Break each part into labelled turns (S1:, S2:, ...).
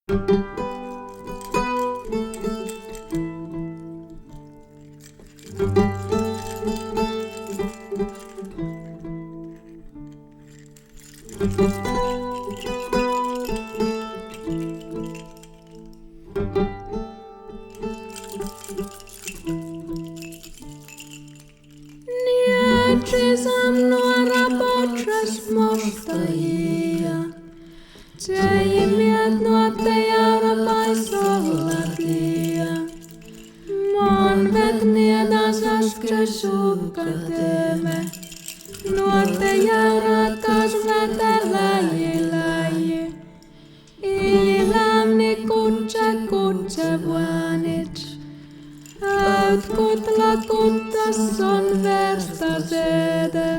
S1: Som några bortres mustajia. Tseimiät nuottejaura paisollatia. Mon vet niedas aske sukkateme. Nuottejaura kasveteläjiläji. Ilämni kutse vuanit. Kutla kuttas on verstasede.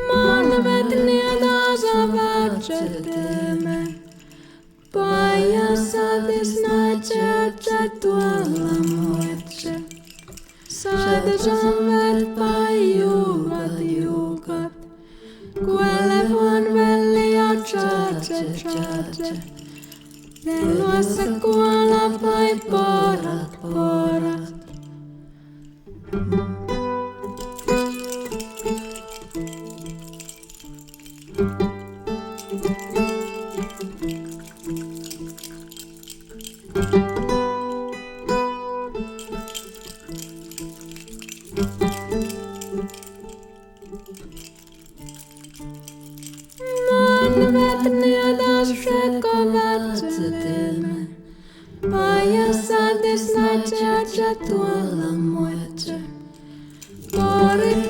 S1: Manvet niedasa vätseteme. Pajasadis nätsetse tuolla muetse. Sadis on vet pajukat. Kuelle vuon velli ja tjatse. Luossa kuolla vai porat. Manvet niedas vätseteme. Pajasadis nätsetse tuolla muetse.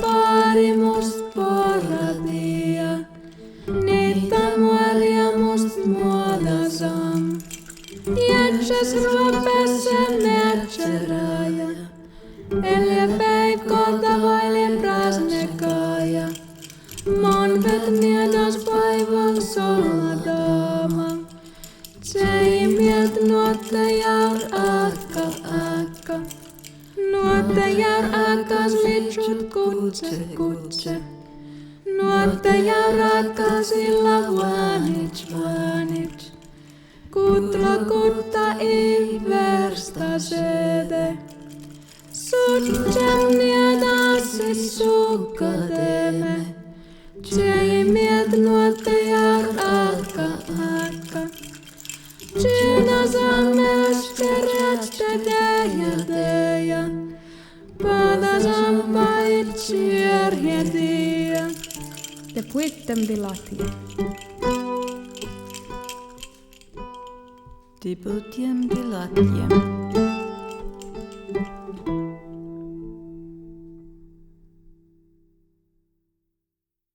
S1: Pari must poratia. Niitä muoria must muodasam. Jätses ruopesse metseraja. Elje peikkolta vaille prasnekaja. Manvet niedas paivan soladama. Tseimielt nuottejaur akka. Nuottejaur akkas litsut kutse. Nuottejaur akkasilla vuanit. Kutla kutta ei verstasede. Sutsen niedassis sukkateme. Tseimielt nuottejaur akka. Tjänasam teja. Padasam paitsierhetia.
S2: Te puittem dilatia.
S3: Te putiem dilatiem.